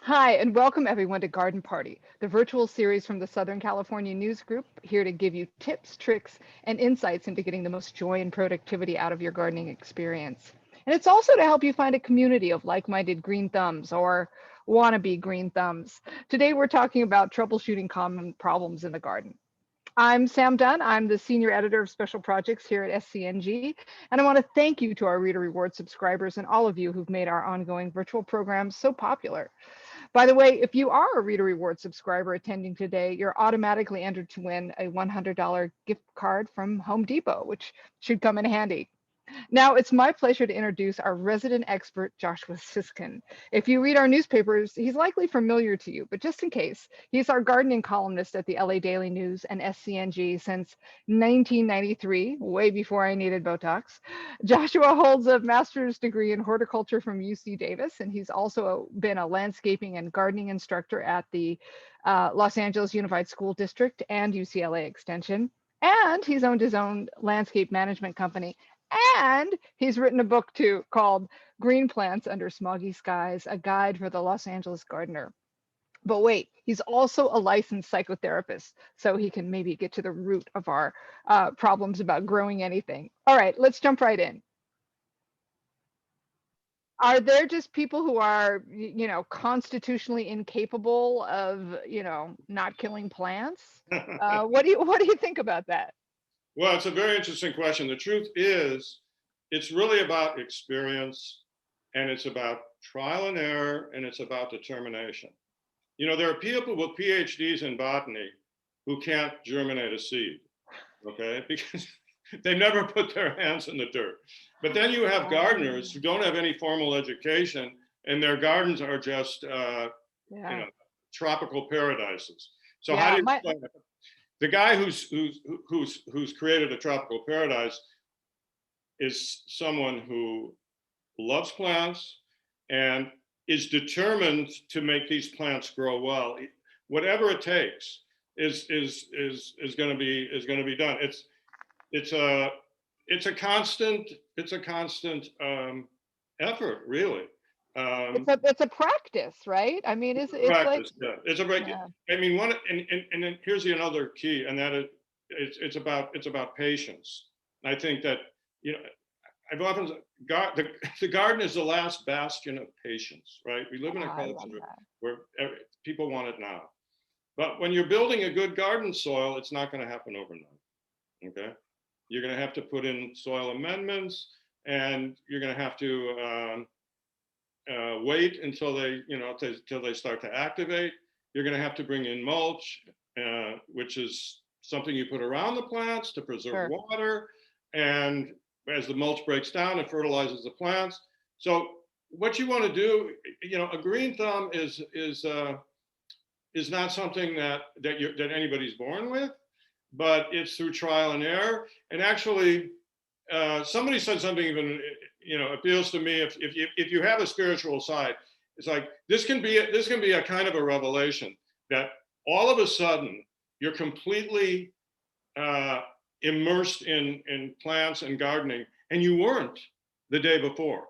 Hi, and welcome everyone to Garden Party, the virtual series from the Southern California News Group, here to give you tips, tricks, and insights into getting the most joy and productivity out of your gardening experience. And it's also to help you find a community of like-minded green thumbs or wannabe green thumbs. Today, we're talking about troubleshooting common problems in the garden. I'm Sam Dunn. I'm the Senior Editor of Special Projects here at SCNG, and I want to thank you to our Reader Reward subscribers and all of you who've made our ongoing virtual programs so popular. By the way, if you are a Reader Reward subscriber attending today, you're automatically entered to win a $100 gift card from Home Depot, which should come in handy. Now, it's my pleasure to introduce our resident expert, Joshua Siskin. If you read our newspapers, he's likely familiar to you, but just in case, he's our gardening columnist at the LA Daily News and SCNG since 1993, way before I needed Botox. Joshua holds a master's degree in horticulture from UC Davis, and he's also been a landscaping and gardening instructor at the Los Angeles Unified School District and UCLA Extension. And he's owned his own landscape management company, and he's written a book too called Green Plants Under Smoggy Skies, a guide for the Los Angeles gardener. But wait, he's also a licensed psychotherapist, so he can maybe get to the root of our problems about growing anything. All right, let's jump right in. Are there just people who are, constitutionally incapable of, not killing plants? What do you think about that? Well, it's a very interesting question. The truth is, it's really about experience, and it's about trial and error, and it's about determination. You know, there are people with PhDs in botany who can't germinate a seed, okay? Because they never put their hands in the dirt. But then you have gardeners who don't have any formal education, and their gardens are just, tropical paradises. So how do you explain it? The guy who's created a tropical paradise is someone who loves plants and is determined to make these plants grow well. Whatever it takes is going to be done. It's a constant effort, really. It's a practice, right? I mean, it's practice, like yeah. It's a break. yeah. I mean, and then here's another key, and that is it's about patience. I think that, I've often the garden is the last bastion of patience, right? We live in a culture where people want it now, but when you're building a good garden soil, it's not going to happen overnight. Okay, you're going to have to put in soil amendments, and you're going to have to wait until they start to activate. You're going to have to bring in mulch, which is something you put around the plants to preserve water. And as the mulch breaks down, it fertilizes the plants. So what you want to do, a green thumb is not something that anybody's born with, but it's through trial and error. And actually, somebody said something even appeals to me. If you have a spiritual side, it's like this can be a kind of a revelation that all of a sudden you're completely immersed in plants and gardening, and you weren't the day before.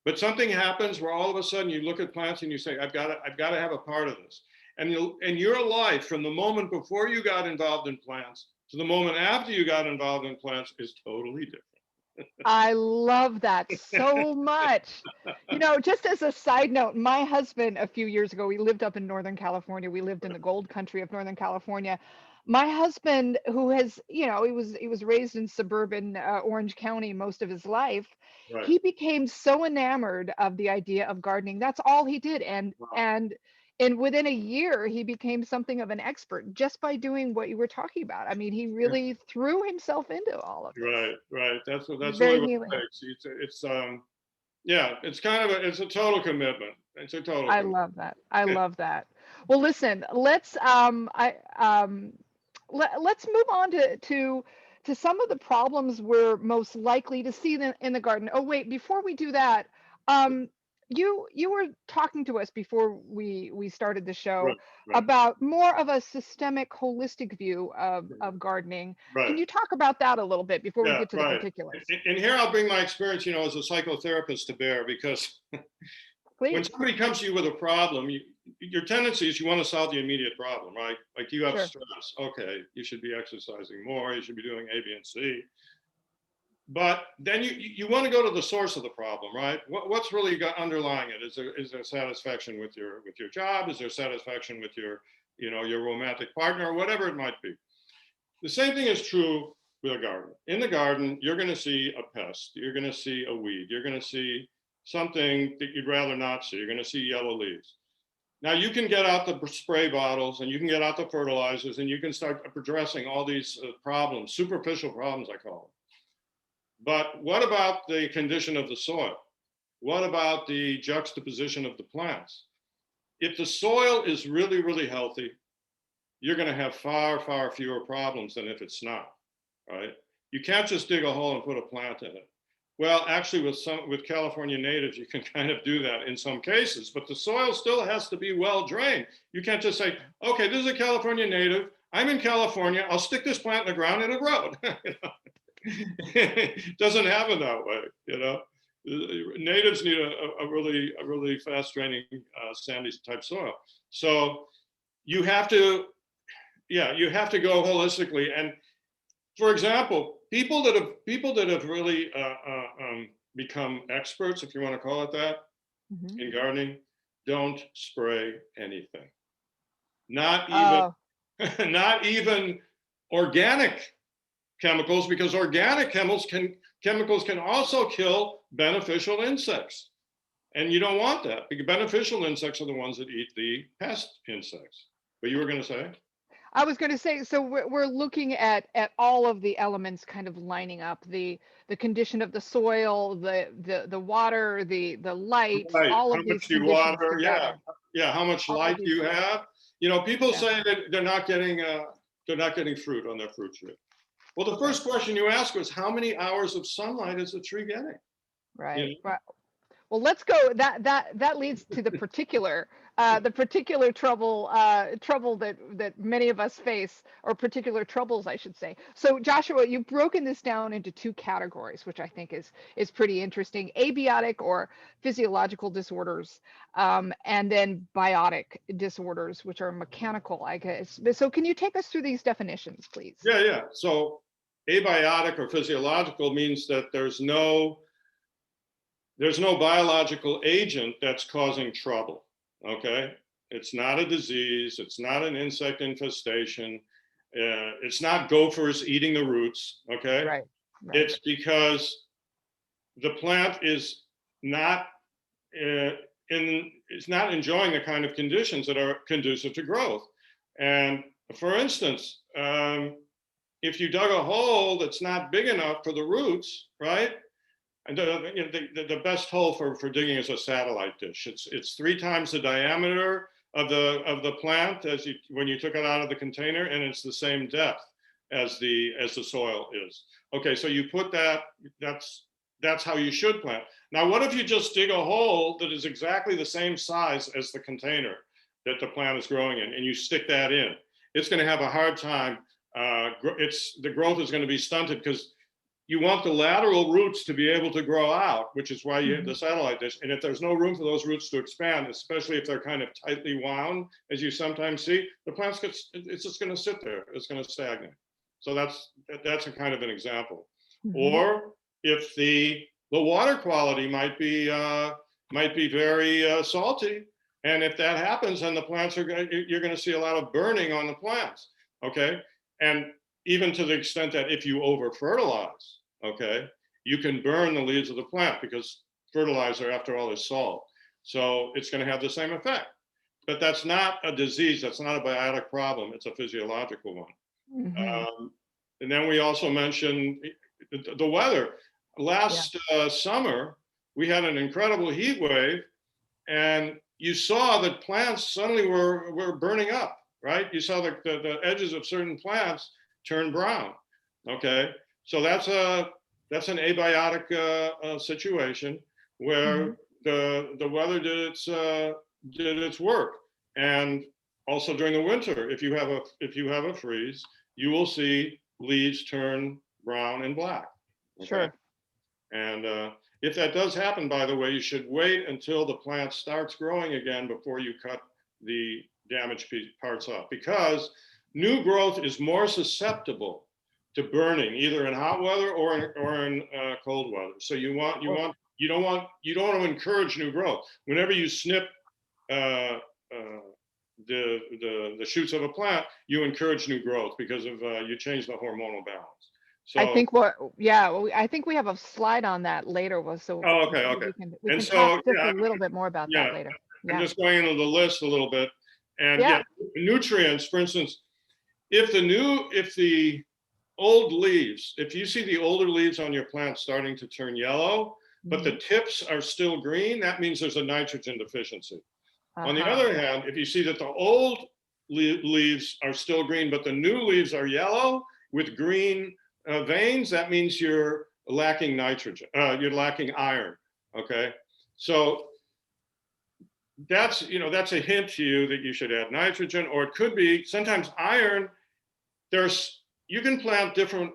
But something happens where all of a sudden you look at plants and you say, I've got to have a part of this. And your life, from the moment before you got involved in plants to the moment after you got involved in plants, is totally different. I love that so much. Just as a side note, my husband, a few years ago, we lived up in Northern California. We lived in the gold country of Northern California. My husband, who has, he was raised in suburban Orange County most of his life. Right. He became so enamored of the idea of gardening. That's all he did. And within a year, he became something of an expert just by doing what you were talking about. I mean, he really threw himself into all of this. Right. That's Very really healing. what it takes. It's it's a total commitment. It's a total. I love that. I love that. Well, listen, let's let's move on to some of the problems we're most likely to see in the garden. Oh, wait, before we do that, you were talking to us before we started the show Right. about more of a systemic, holistic view of gardening. Right. Can you talk about that a little bit before we get to the particulars? And here I'll bring my experience, as a psychotherapist to bear, because when somebody comes to you with a problem, your tendency is you want to solve the immediate problem, right? Like you have Sure. stress. Okay, you should be exercising more. You should be doing A, B, and C. But then you want to go to the source of the problem, right? What's really underlying it? Is there satisfaction with your job? Is there satisfaction with your your romantic partner, or whatever it might be? The same thing is true with a garden. In the garden, you're going to see a pest. You're going to see a weed. You're going to see something that you'd rather not see. You're going to see yellow leaves. Now you can get out the spray bottles and you can get out the fertilizers and you can start addressing all these problems, superficial problems, I call them. But what about the condition of the soil? What about the juxtaposition of the plants? If the soil is really, really healthy, you're going to have far, far fewer problems than if it's not, right? You can't just dig a hole and put a plant in it. Well, actually, with California natives, you can kind of do that in some cases, but the soil still has to be well drained. You can't just say, okay, this is a California native. I'm in California. I'll stick this plant in the ground and it'll grow. It doesn't happen that way, Natives need a really fast draining sandy type soil. So you have to go holistically. And for example, people that have really become experts, if you want to call it that, in gardening, don't spray anything. Not even organic chemicals, because organic chemicals can also kill beneficial insects. And you don't want that, because beneficial insects are the ones that eat the pest insects. But you were going to say? I was going to say, so we're looking at all of the elements kind of lining up, the condition of the soil, the water, the light, right. all how of these much you conditions water, together. yeah, how much light you have. People say that they're not getting fruit on their fruit tree. Well, the first question you ask was, how many hours of sunlight is the tree getting? Right. Right. Well, let's go. That leads to the particular trouble that many of us face, or particular troubles, I should say. So, Joshua, you've broken this down into two categories, which I think is pretty interesting: abiotic or physiological disorders, and then biotic disorders, which are mechanical, I guess. So, can you take us through these definitions, please? Yeah. So, abiotic or physiological means that there's no biological agent that's causing trouble, okay? It's not a disease, it's not an insect infestation, it's not gophers eating the roots, okay? Right. It's because the plant is not enjoying the kind of conditions that are conducive to growth. And for instance, if you dug a hole that's not big enough for the roots, right? And the best hole for digging is a satellite dish. It's 3 times the diameter of the plant when you took it out of the container, and it's the same depth as the soil is. Okay, so you put that. That's how you should plant. Now, what if you just dig a hole that is exactly the same size as the container that the plant is growing in, and you stick that in? It's going to have a hard time. The growth is going to be stunted, because you want the lateral roots to be able to grow out, which is why you have the satellite dish. And if there's no room for those roots to expand, especially if they're kind of tightly wound, as you sometimes see, the plant's it's just going to sit there. It's going to stagnate. So that's a kind of an example. Or if the water quality might be very salty, and if that happens, then the plants you're going to see a lot of burning on the plants. Okay, and even to the extent that if you over fertilize, okay, you can burn the leaves of the plant, because fertilizer, after all, is salt. So it's going to have the same effect. But that's not a disease. That's not a biotic problem. It's a physiological one. And then we also mentioned the weather. Last summer, we had an incredible heat wave, and you saw that plants suddenly were burning up, right? You saw the edges of certain plants turn brown. Okay, so that's an abiotic situation where the weather did its work. And also during the winter, if you have a freeze, you will see leaves turn brown and black. Okay? Sure. And if that does happen, by the way, you should wait until the plant starts growing again before you cut the damaged parts off, because new growth is more susceptible to burning, either in hot weather or in cold weather. So you don't want to encourage new growth. Whenever you snip the shoots of a plant, you encourage new growth because of you change the hormonal balance. So I think I think we have a slide on that later. So okay. We can talk just a little bit more about that later. I'm just going into the list a little bit, and nutrients, for instance, if the old leaves, if you see the older leaves on your plant starting to turn yellow, but the tips are still green, that means there's a nitrogen deficiency. On the other hand, if you see that the old leaves are still green, but the new leaves are yellow with green veins, that means you're lacking nitrogen, you're lacking iron, okay? So that's a hint to you that you should add nitrogen, or it could be sometimes iron. You can plant different.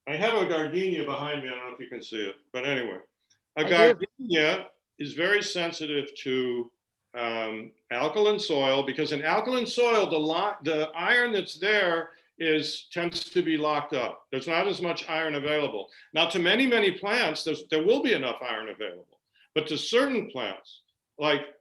I have a gardenia behind me. I don't know if you can see it, but anyway, a gardenia is very sensitive to alkaline soil, because in alkaline soil, the iron that's there tends to be locked up. There's not as much iron available. Now, to many plants, there will be enough iron available, but to certain plants, like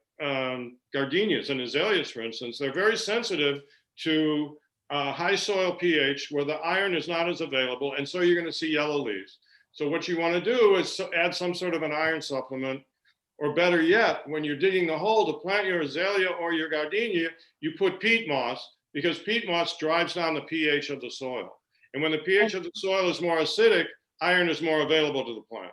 gardenias and azaleas, for instance, they're very sensitive to high soil pH where the iron is not as available, and so you're going to see yellow leaves. So what you want to do is add some sort of an iron supplement, or better yet, when you're digging the hole to plant your azalea or your gardenia, you put peat moss, because peat moss drives down the pH of the soil. And when the pH of the soil is more acidic, iron is more available to the plant.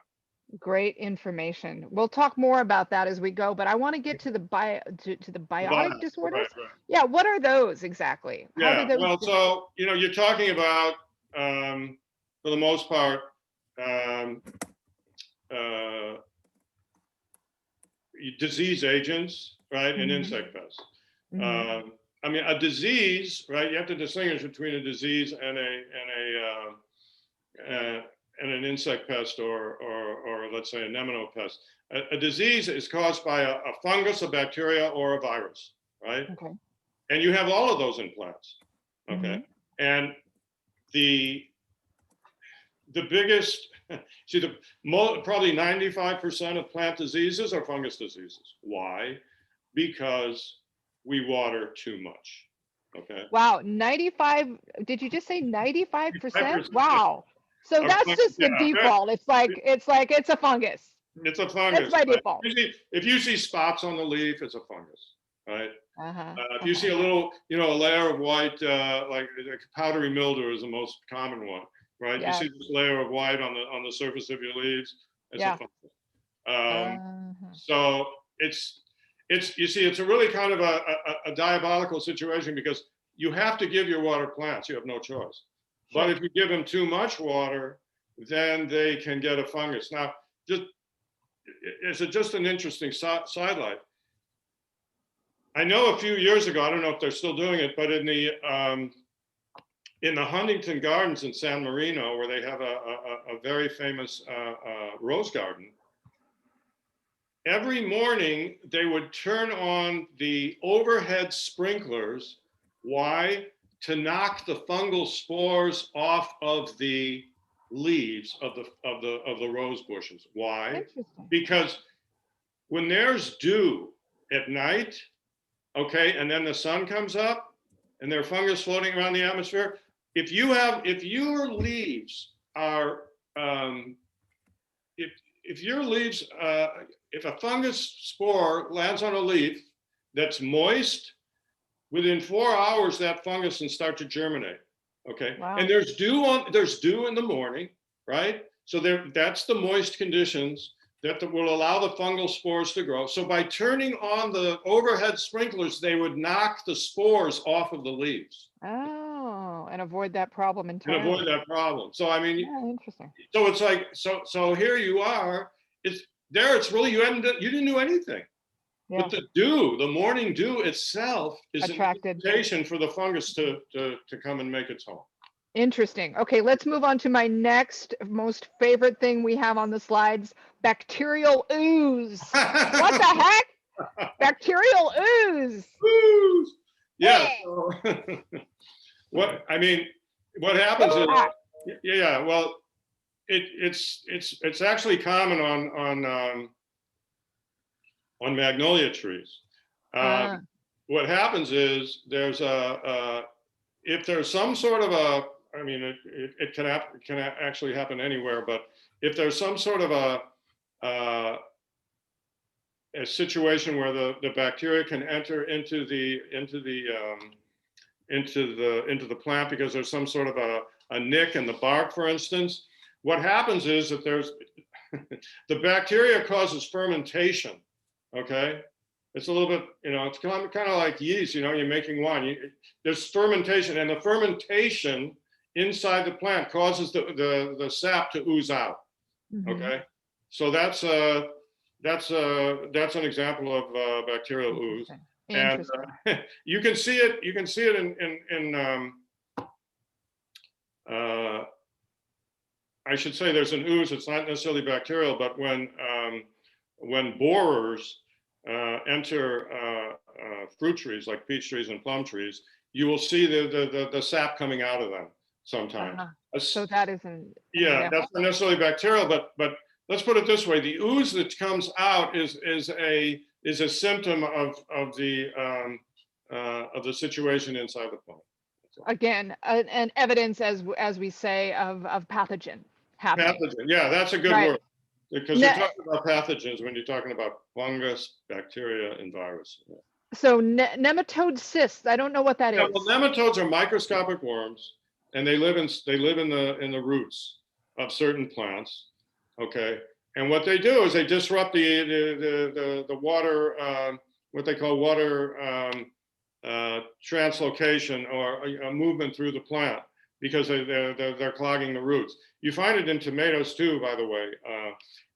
Great information. We'll talk more about that as we go, but I want to get to the biotic disorders. Right. Yeah, what are those exactly? So you're talking about, for the most part, disease agents, right, and insect pests. I mean, a disease, right? You have to distinguish between a disease and an insect pest, or let's say a nematopest. A disease is caused by a fungus, a bacteria, or a virus, right? Okay. And you have all of those in plants, okay? And the biggest, probably 95% of plant diseases are fungus diseases. Why? Because we water too much, okay? Wow, 95, did you just say 95%? Wow. So that's just the default. It's like it's a fungus. It's a fungus. That's by default. If you see spots on the leaf, it's a fungus, right? If you see a little, a layer of white, like powdery mildew is the most common one, right? You see this layer of white on the surface of your leaves, it's a fungus. So it's a really kind of a diabolical situation, because you have to give your water plants. You have no choice. But if you give them too much water, then they can get a fungus. Now, just an interesting sidelight. I know a few years ago, I don't know if they're still doing it, but in the Huntington Gardens in San Marino, where they have a very famous rose garden, every morning they would turn on the overhead sprinklers. Why? To knock the fungal spores off of the leaves of the rose bushes. Why? Because when there's dew at night, okay, and then the sun comes up and there's fungus floating around the atmosphere, if your leaves are if a fungus spore lands on a leaf that's moist, within 4 hours, that fungus can start to germinate. Okay. Wow. And there's dew in the morning, right? So that's the moist conditions that will allow the fungal spores to grow. So by turning on the overhead sprinklers, they would knock the spores off of the leaves. Oh, and avoid that problem entirely. And avoid that problem. So I mean, interesting. So it's like, so here you are. It's really you didn't do anything. Yeah. But the morning dew itself is an invitation for the fungus to come and make its home. Interesting. Okay, let's move on to my next most favorite thing we have on the slides, bacterial ooze. What the heck? Bacterial ooze. what I mean, what happens is, yeah, well, it's actually common on magnolia trees. What happens is if there's some sort of I mean, it can actually happen anywhere, but if there's some sort of a situation where the bacteria can enter into the plant because there's some sort of a nick in the bark, for instance, what happens is that the bacteria causes fermentation. Okay, it's a little bit, it's kind of like yeast. You're making wine. There's fermentation, and the fermentation inside the plant causes the sap to ooze out. Okay, so that's an example of bacterial ooze, and you can see it. You can see it in I should say there's an ooze. It's not necessarily bacterial, but when borers enter fruit trees like peach trees and plum trees, you will see the sap coming out of them sometimes. So that isn't. Yeah, that's not necessarily bacterial, but let's put it this way: the ooze that comes out is a symptom of the situation inside the plant. Again, an evidence, as we say, of pathogen happening. Pathogen, yeah, that's a good word, because you're talking about pathogens when you're talking about fungus, bacteria, and virus. Yeah. So nematode cysts, I don't know what that is. Well, nematodes are microscopic worms, and they live in the roots of certain plants. Okay, and what they do is they disrupt the water, what they call water translocation, or a movement through the plant, because they're clogging the roots. You find it in tomatoes too, by the way,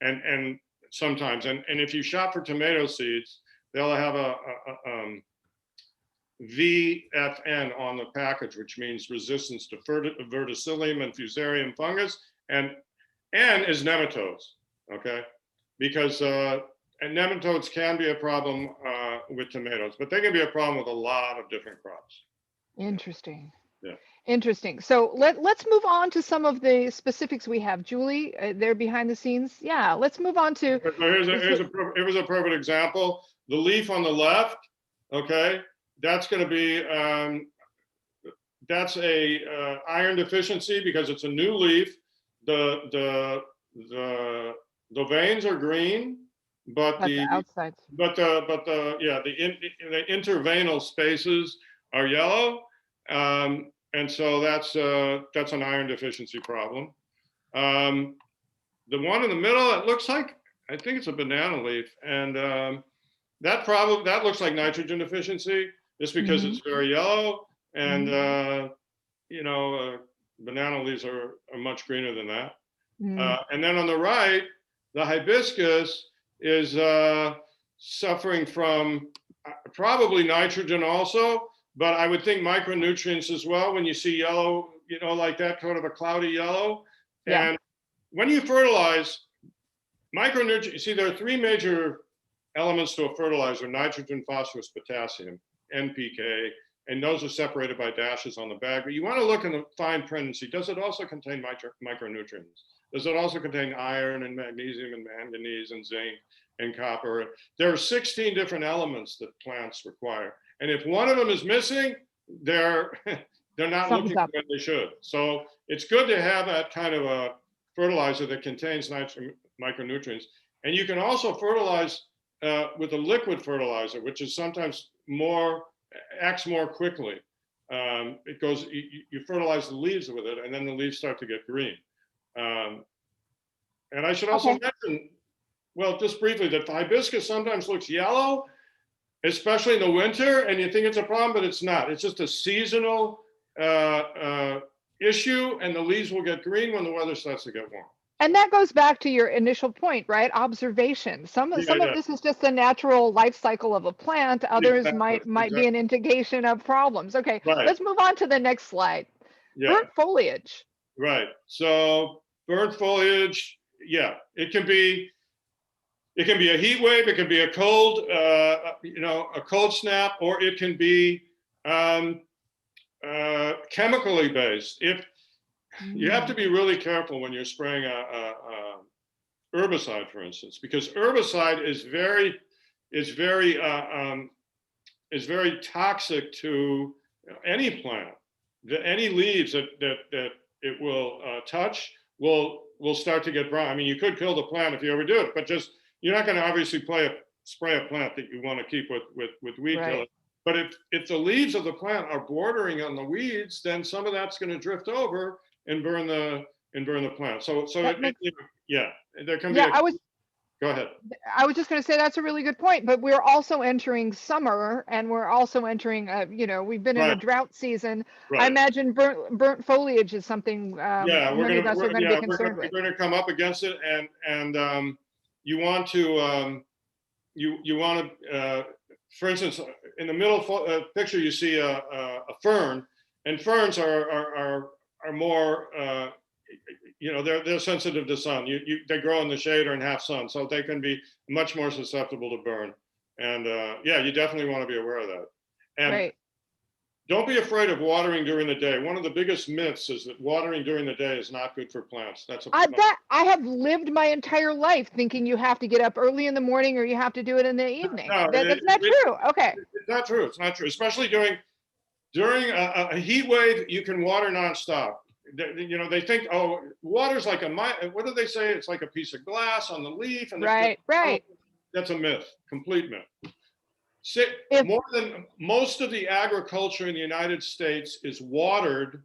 and sometimes. And if you shop for tomato seeds, they'll have a VFN on the package, which means resistance to verticillium and fusarium fungus, and is nematodes. Okay, because and nematodes can be a problem with tomatoes, but they can be a problem with a lot of different crops. Interesting. Yeah. Interesting. So let's move on to some of the specifics we have. Julie, they're behind the scenes. Yeah, let's move on to. Here's a perfect example. The leaf on the left, okay, that's going to be that's a iron deficiency because it's a new leaf. The veins are green, but the outsides. But the interveinal spaces are yellow, and so that's an iron deficiency problem. The one in the middle, it looks like, I think it's a banana leaf, and that looks like nitrogen deficiency, just because it's very yellow, and banana leaves are much greener than that. And then on the right, the hibiscus is suffering from probably nitrogen also, but I would think micronutrients as well. When you see yellow, like that, kind of a cloudy yellow. Yeah. And when you fertilize, micronutrients, you see there are three major elements to a fertilizer: nitrogen, phosphorus, potassium, NPK, and those are separated by dashes on the bag. But you want to look in the fine print and see, does it also contain micronutrients? Does it also contain iron and magnesium and manganese and zinc and copper? There are 16 different elements that plants require. And if one of them is missing, they're not looking the way they should. So it's good to have that kind of a fertilizer that contains micronutrients. And you can also fertilize with a liquid fertilizer, which is sometimes acts more quickly. It goes, you fertilize the leaves with it, and then the leaves start to get green. And I should also mention, well, just briefly, that the hibiscus sometimes looks yellow, especially in the winter, and you think it's a problem, but it's not. It's just a seasonal issue, and the leaves will get green when the weather starts to get warm. And that goes back to your initial point, right? Observation. Some of this is just the natural life cycle of a plant. Others might be an indication of problems. Okay, let's move on to the next slide. Burnt foliage. Right. So burnt foliage, it can be a heat wave, it can be a cold, a cold snap, or it can be chemically based. If you have to be really careful when you're spraying a herbicide, for instance, because herbicide is very toxic to any plant. Any leaves that it will touch will start to get brown. I mean, you could kill the plant if you ever do it, but just you're not going to obviously spray a plant that you want to keep with weed killer. But if the leaves of the plant are bordering on the weeds, then some of that's going to drift over and burn the plant. So yeah, there can be. Go ahead. I was just going to say that's a really good point, but we're also entering summer, and we're also entering, we've been in a drought season. Right. I imagine burnt foliage is something many of us are going to be concerned with. We're going to come up against it, and you want to for instance, in the middle picture you see a fern, and ferns are more they're sensitive to sun. They grow in the shade or in half sun, so they can be much more susceptible to burn. And you definitely want to be aware of that. And don't be afraid of watering during the day. One of the biggest myths is that watering during the day is not good for plants. I have lived my entire life thinking you have to get up early in the morning or you have to do it in the evening. No, that's not true. Okay. It's not true. It's not true. Especially during a heat wave, you can water nonstop. They think, oh, water's like what do they say? It's like a piece of glass on the leaf. And right. That's a myth, complete myth. More than most of the agriculture in the United States is watered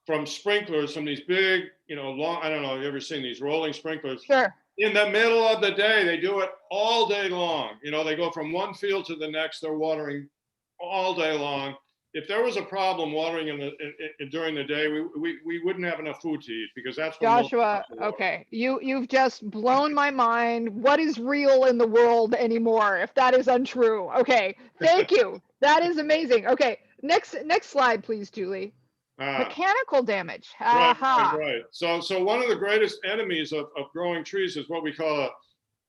from sprinklers, from these big, long, I don't know, you ever seen these rolling sprinklers? Sure. In the middle of the day, they do it all day long. They go from one field to the next, they're watering all day long. If there was a problem watering during the day, we wouldn't have enough food to eat, because that's what Joshua. Okay, you've just blown my mind. What is real in the world anymore if that is untrue? Okay, thank you. That is amazing. Okay, next slide, please, Julie. Mechanical damage. Right. So one of the greatest enemies of growing trees is what we call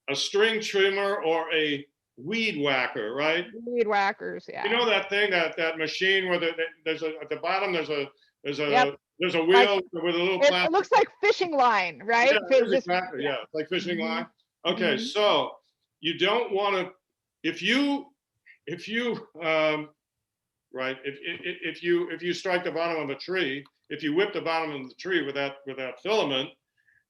a string trimmer or a weed whacker, right? Weed whackers, yeah. You know that thing, that machine where there's at the bottom there's a wheel with a little plastic. It looks like fishing line, right? Yeah, exactly. Yeah, like fishing line. Okay, so you don't want to, if you strike the bottom of a tree, if you whip the bottom of the tree with that filament,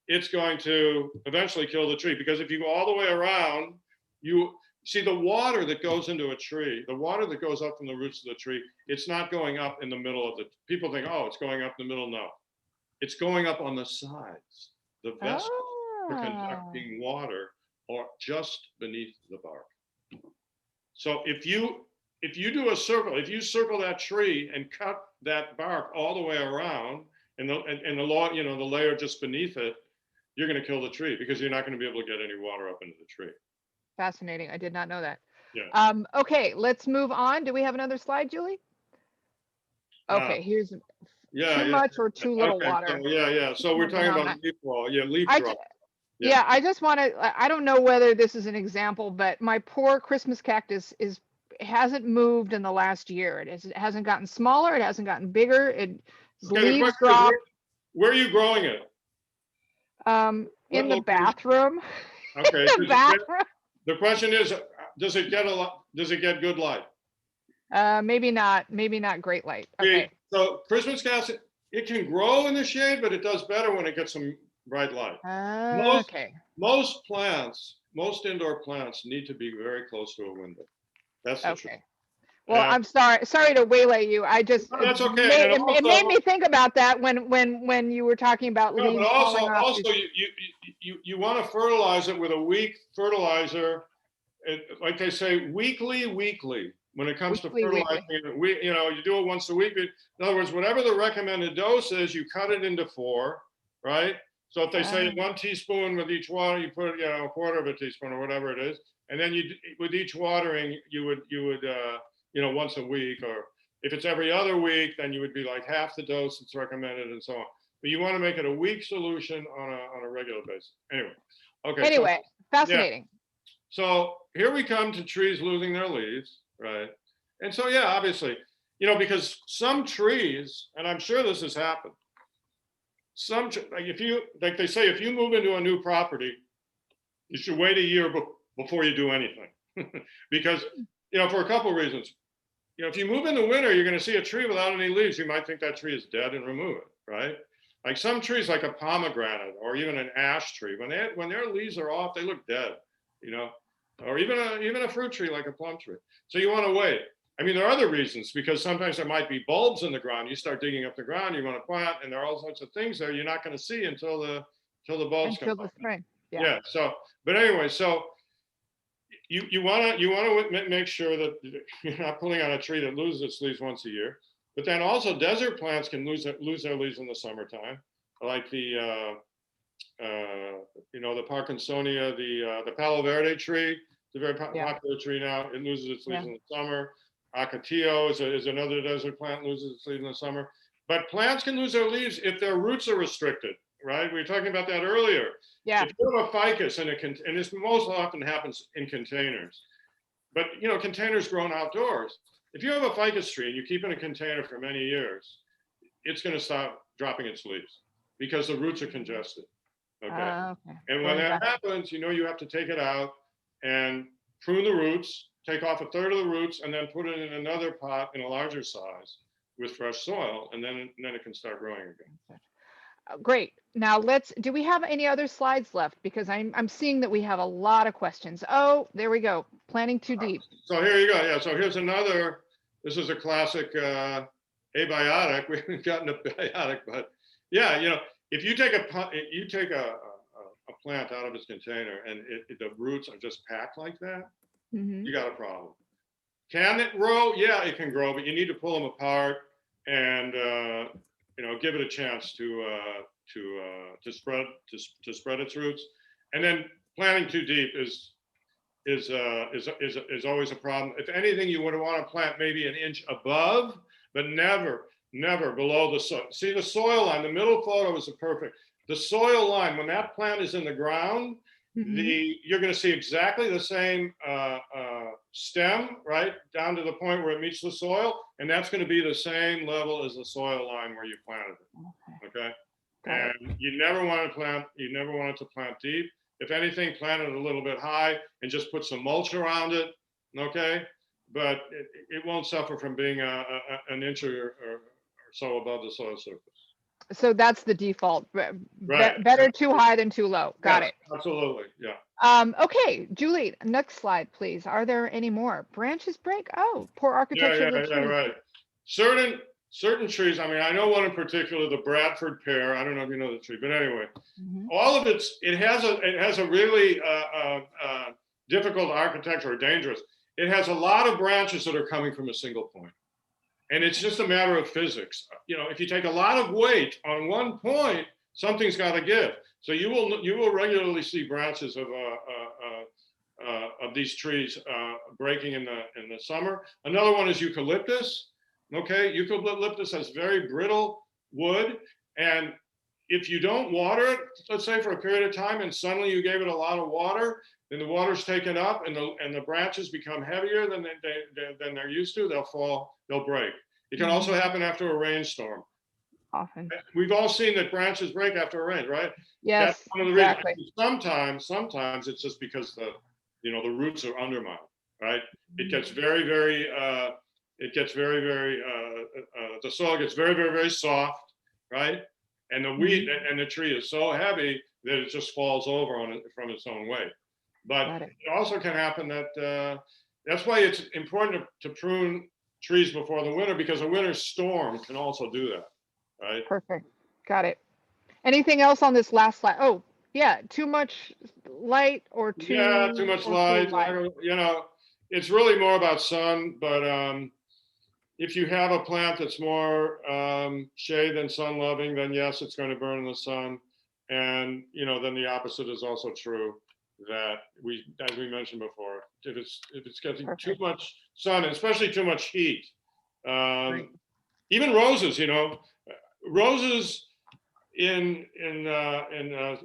it's going to eventually kill the tree, because if you go all the way around, you see the water that goes into a tree, the water that goes up from the roots of the tree, it's not going up in the middle of people think, oh, it's going up in the middle. No, it's going up on the sides. The vessels for conducting water are just beneath the bark. So if you do a circle, if you circle that tree and cut that bark all the way around, and the layer just beneath it, you're going to kill the tree, because you're not going to be able to get any water up into the tree. Fascinating. I did not know that. Yeah. Okay, let's move on. Do we have another slide, Julie? Okay, here's too much or too little water. So we're talking about leaf roll. Yeah, leaf roll. Yeah, I just want to, I don't know whether this is an example, but my poor Christmas cactus hasn't moved in the last year. It hasn't gotten smaller. It hasn't gotten bigger. Leaves drop. Where are you growing it? In the bathroom. Okay. In the bathroom. The question is, does it get good light? Maybe not great light. Okay. So Christmas cactus, it can grow in the shade, but it does better when it gets some bright light. Most indoor plants need to be very close to a window. That's the truth. Well, I'm sorry to waylay you. I just that's okay. It made me think about that when you were talking about leaves. But also you want to fertilize it with a weak fertilizer, like they say, weekly. When it comes to fertilizing it, you do it once a week. In other words, whatever the recommended dose is, you cut it into 4, right? So if they say 1 teaspoon with each water, you put a quarter of a teaspoon or whatever it is, and then with each watering, you would once a week, or if it's every other week, then you would be like half the dose that's recommended, and so on. But you want to make it a weak solution on a regular basis. Anyway, fascinating. Yeah. So here we come to trees losing their leaves, right? And so obviously, because some trees, and I'm sure this has happened, like they say, if you move into a new property, you should wait a year before you do anything. Because, for a couple of reasons. If you move in the winter, you're going to see a tree without any leaves. You might think that tree is dead and remove it, right? Like some trees, like a pomegranate or even an ash tree, when their leaves are off, they look dead, or even a fruit tree like a plum tree. So you want to wait. I mean, there are other reasons, because sometimes there might be bulbs in the ground. You start digging up the ground, you want to plant, and there are all sorts of things there you're not going to see until the bulbs come up. Spring. Yeah. So, but anyway, so you want to make sure that you're not pulling on a tree that loses its leaves once a year. But then also desert plants can lose their leaves in the summertime, like the Parkinsonia, the Palo Verde tree. It's a very popular tree now. It loses its leaves in the summer. Acatillo is another desert plant, loses its leaves in the summer. But plants can lose their leaves if their roots are restricted, right? We were talking about that earlier. Yeah. If you have a ficus, and this most often happens in containers, but containers grown outdoors. If you have a ficus tree and you keep in a container for many years, it's going to stop dropping its leaves because the roots are congested. Okay. And when that happens, you have to take it out and prune the roots, take off a third of the roots, and then put it in another pot in a larger size with fresh soil, and then it can start growing again. Great. Now do we have any other slides left? Because I'm seeing that we have a lot of questions. Oh, there we go. Planting too deep. So here you go. Yeah. So here's another. This is a classic abiotic. We haven't gotten a biotic, but yeah, if you take a plant out of its container and the roots are just packed like that, you got a problem. Can it grow? Yeah, it can grow, but you need to pull them apart and give it a chance to spread its roots. And then planting too deep is always a problem. If anything, you would want to plant maybe an inch above, but never below the soil. See, the soil line, the middle photo is perfect. The soil line, when that plant is in the ground, you're going to see exactly the same stem, right, down to the point where it meets the soil, and that's going to be the same level as the soil line where you planted it. Okay. And you never want it to plant deep. If anything, plant it a little bit high and just put some mulch around it. Okay. But it won't suffer from being an inch or so above the soil surface. So that's the default. Right. Better too high than too low. Got it. Absolutely. Yeah. Okay, Julie, next slide, please. Are there any more? Branches break? Oh, poor architecture. Yeah, right. Certain trees. I mean, I know one in particular, the Bradford pear. I don't know if you know the tree, but anyway, all of it has a really difficult architecture, or dangerous. It has a lot of branches that are coming from a single point. And it's just a matter of physics. If you take a lot of weight on one point, something's got to give. So you will regularly see branches of these trees breaking in the summer. Another one is eucalyptus. Okay, eucalyptus has very brittle wood, and if you don't water it, let's say for a period of time, and suddenly you gave it a lot of water, then the water's taken up, and the branches become heavier than they're used to. They'll fall, they'll break. It can also happen after a rainstorm. Often. We've all seen that branches break after a rain, right? Yes. That's one of the reasons. Sometimes it's just because the roots are undermined, right? It gets very, very the soil gets very, very, very soft, right? And the wheat and the tree is so heavy that it just falls over from its own weight. But it also can happen that that's why it's important to prune trees before the winter, because a winter storm can also do that, right? Perfect. Got it. Anything else on this last slide? Oh, yeah, too much light or too much light. It's really more about sun, but if you have a plant that's more shade than sun loving, then yes, it's going to burn in the sun. And then the opposite is also true, that as we mentioned before, if it's getting too much sun, especially too much heat, even roses, roses in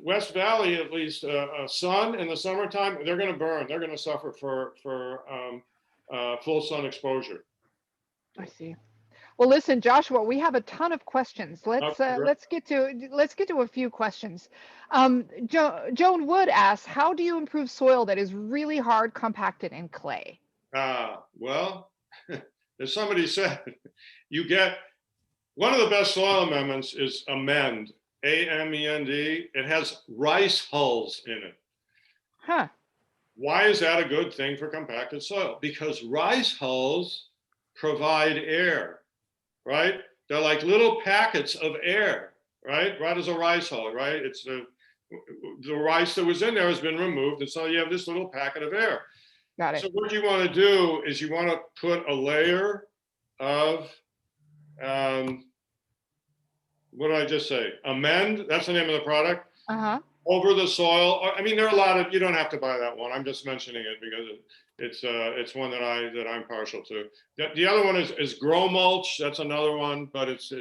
West Valley, at least, sun in the summertime, they're going to burn. They're going to suffer for full sun exposure. I see. Well, listen, Joshua, we have a ton of questions. Let's Okay, great. let's get to a few questions. Joan Wood asks, how do you improve soil that is really hard compacted in clay? Well, as somebody said, you get one of the best soil amendments is amend, AMEND. It has rice hulls in it. Huh. Why is that a good thing for compacted soil? Because rice hulls provide air, right? They're like little packets of air, right? What is a rice hull, right? It's the rice that was in there has been removed, and so you have this little packet of air. Got it. So what you want to do is you want to put a layer of, what did I just say? Amend, that's the name of the product. Uh-huh. Over the soil. I mean, there are a lot of, you don't have to buy that one. I'm just mentioning it because it's one that I'm partial to. The other one is grow mulch. That's another one, but it's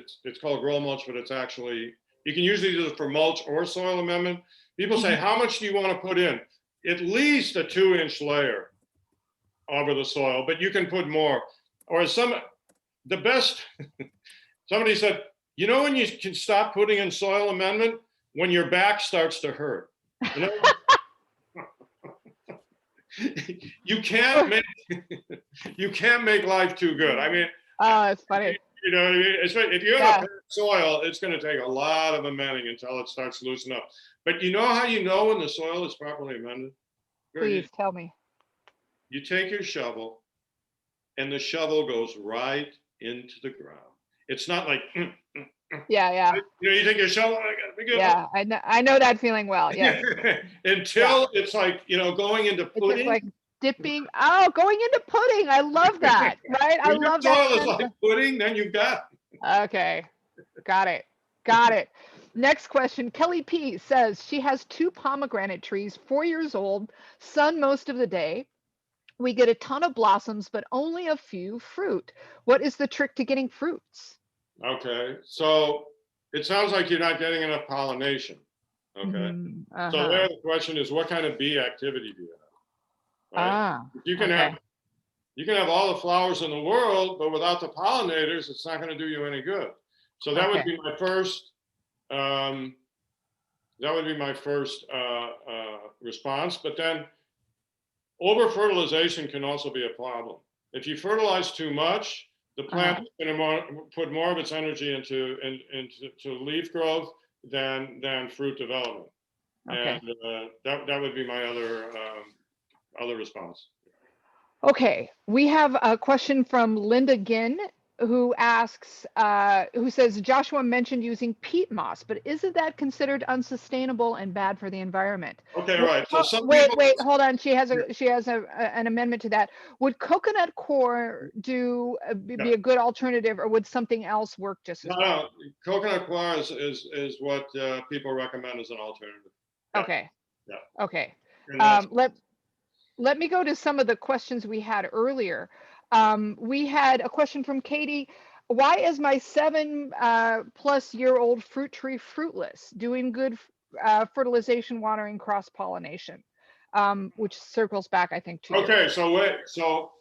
called grow mulch, but it's actually, you can use it either for mulch or soil amendment. People say, how much do you want to put in? At least a 2-inch layer over the soil, but you can put more. Or the best, somebody said, you know when you can stop putting in soil amendment? When your back starts to hurt. You know? you can't make life too good. I mean, it's funny. You know what I mean? If you have a soil, it's going to take a lot of amending until it starts to loosen up. But you know how you know when the soil is properly amended? Please tell me. You take your shovel, and the shovel goes right into the ground. It's not like. Yeah. You know, you take your shovel. Yeah, I know that feeling well. Yes. Until it's like, you know, going into pudding. It's like dipping. Oh, going into pudding. I love that. Right. I love that. Soil is like pudding. Then you've got. Okay. Got it. Next question. Kelly P says she has 2 pomegranate trees, 4 years old, sun most of the day. We get a ton of blossoms, but only a few fruit. What is the trick to getting fruits? Okay, so it sounds like you're not getting enough pollination. Okay, so there the question is, what kind of bee activity do you have? Right? You can have all the flowers in the world, but without the pollinators, it's not going to do you any good. So that would be my first. That would be my first response. But then, over fertilization can also be a problem. If you fertilize too much, the plant is going to put more of its energy into leaf growth than fruit development. And that would be my other response. Okay, we have a question from Linda Ginn, who asks, who says, Joshua mentioned using peat moss, but isn't that considered unsustainable and bad for the environment? Okay, right. So wait, hold on. She has an amendment to that. Would coconut coir be a good alternative, or would something else work just as well? No, coconut coir is what people recommend as an alternative. Yeah. Okay. Yeah. Okay. Let me go to some of the questions we had earlier. We had a question from Katie. Why is my 7+ year-old fruit tree fruitless? Doing good fertilization, watering, cross-pollination, which circles back, I think, to you. Okay, so wait. So,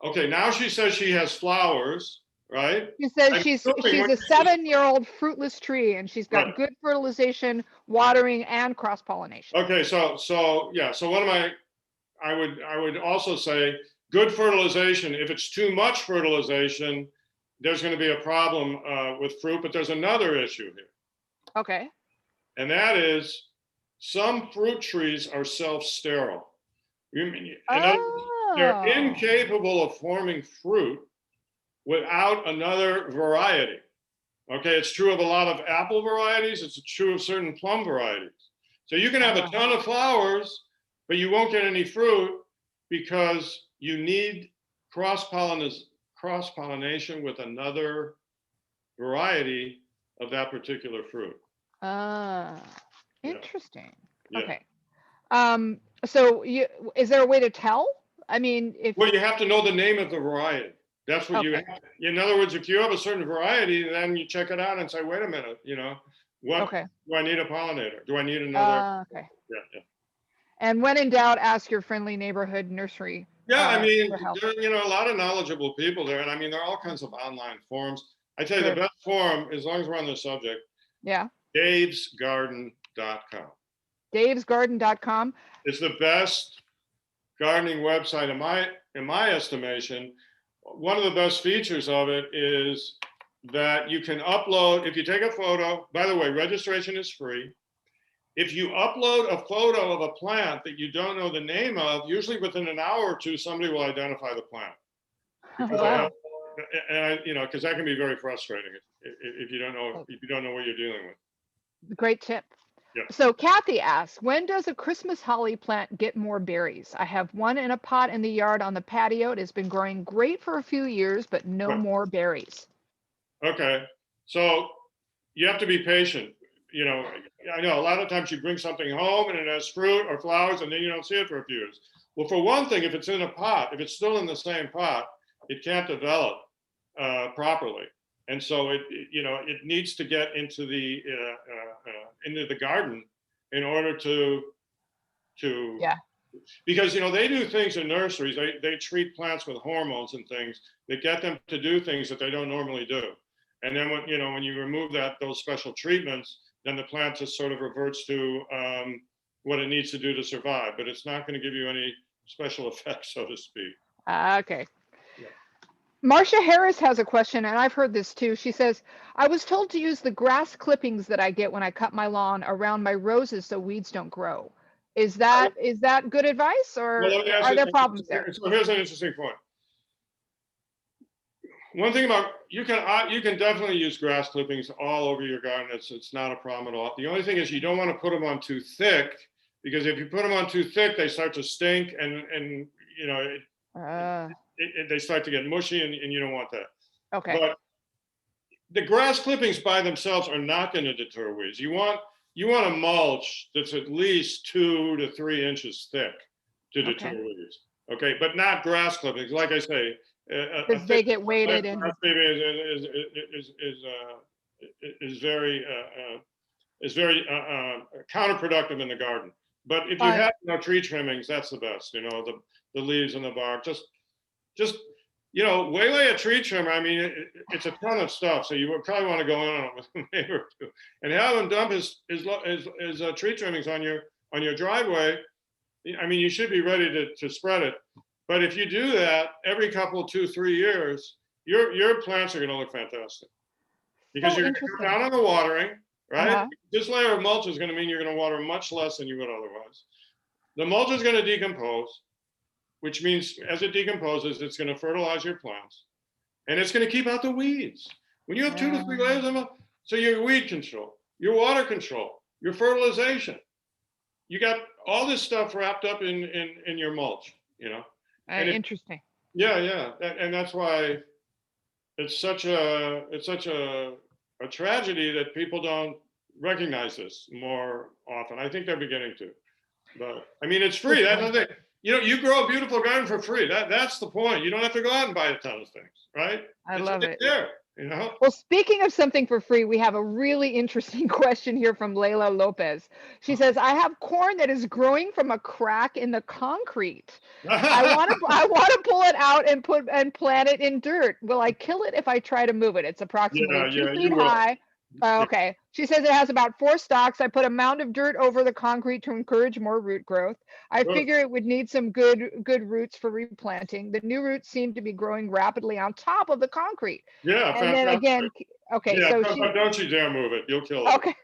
okay, now she says she has flowers, right? She says she's a 7-year-old fruitless tree, and she's got good fertilization, watering, and cross-pollination. Okay, so yeah. So what am I would also say good fertilization. If it's too much fertilization, there's going to be a problem with fruit, but there's another issue here. Okay. And that is some fruit trees are self-sterile. They're incapable of forming fruit without another variety. Okay, it's true of a lot of apple varieties. It's true of certain plum varieties. So you can have a ton of flowers, but you won't get any fruit because you need cross-pollination with another variety of that particular fruit. Interesting. Yeah. Okay. So is there a way to tell? I mean, well, you have to know the name of the variety. That's what you have. In other words, if you have a certain variety, then you check it out and say, wait a minute, you know, what do I need a pollinator? Do I need another? Okay. Yeah. And when in doubt, ask your friendly neighborhood nursery. Yeah, I mean, there are, a lot of knowledgeable people there. And I mean, there are all kinds of online forums. I tell you, Good. the best forum, as long as we're on the subject, Yeah. davesgarden.com. davesgarden.com. It's the best gardening website in my estimation. One of the best features of it is that you can upload, if you take a photo, by the way, registration is free. If you upload a photo of a plant that you don't know the name of, usually within an hour or two, somebody will identify the plant. Wow. Because that can be very frustrating if you don't know what you're dealing with. Great tip. Yeah. So Kathy asks, when does a Christmas holly plant get more berries? I have one in a pot in the yard on the patio. It has been growing great for a few years, but no more berries. Okay. So you have to be patient. I know a lot of times you bring something home and it has fruit or flowers and then you don't see it for a few years. Well, for one thing, if it's in a pot, if it's still in the same pot, it can't develop properly. And so it needs to get into the garden in order to Yeah. because they do things in nurseries. They treat plants with hormones and things that get them to do things that they don't normally do. And then when you remove those special treatments, then the plant just sort of reverts to what it needs to do to survive. But it's not going to give you any special effects, so to speak. Okay. Yeah. Marcia Harris has a question, and I've heard this too. She says, I was told to use the grass clippings that I get when I cut my lawn around my roses so weeds don't grow. Is that good advice, or are there problems there? So here's an interesting point. One thing about you can definitely use grass clippings all over your garden. It's not a problem at all. The only thing is you don't want to put them on too thick, because if you put them on too thick, they start to stink and they start to get mushy, and you don't want that. Okay. But the grass clippings by themselves are not going to deter weeds. You want a mulch that's at least 2 to 3 inches thick to deter weeds. Okay, but not grass clippings. Like I say, because they get weighted and is very counterproductive in the garden. But if you have tree trimmings, that's the best. The leaves and the bark. Just waylay a tree trimmer. I mean, it's a ton of stuff, so you would probably want to go in on it with a neighbor or two, and have them dump his tree trimmings on your driveway. I mean, you should be ready to spread it. But if you do that every couple, 2-3 years, your plants are going to look fantastic, because you're going to cut down on the watering, right? This layer of mulch is going to mean you're going to water much less than you would otherwise. The mulch is going to decompose, which means as it decomposes, it's going to fertilize your plants, and it's going to keep out the weeds. When you have 2 to 3 layers of mulch, so your weed control, your water control, your fertilization, you got all this stuff wrapped up in your mulch, interesting. Yeah, and that's why it's such a tragedy that people don't recognize this more often. I think they're beginning to, but I mean, it's free. That's the thing. You grow a beautiful garden for free. That's the point. You don't have to go out and buy a ton of things, right? I love it. There, Well, speaking of something for free, we have a really interesting question here from Layla Lopez. She says, I have corn that is growing from a crack in the concrete. I want to pull it out and plant it in dirt. Will I kill it if I try to move it? It's approximately 2 feet high. Okay. She says it has about 4 stalks. I put a mound of dirt over the concrete to encourage more root growth. I figure it would need some good roots for replanting. The new roots seem to be growing rapidly on top of the concrete. Yeah, and then again, okay. Yeah, so but don't you dare move it. You'll kill it. Okay.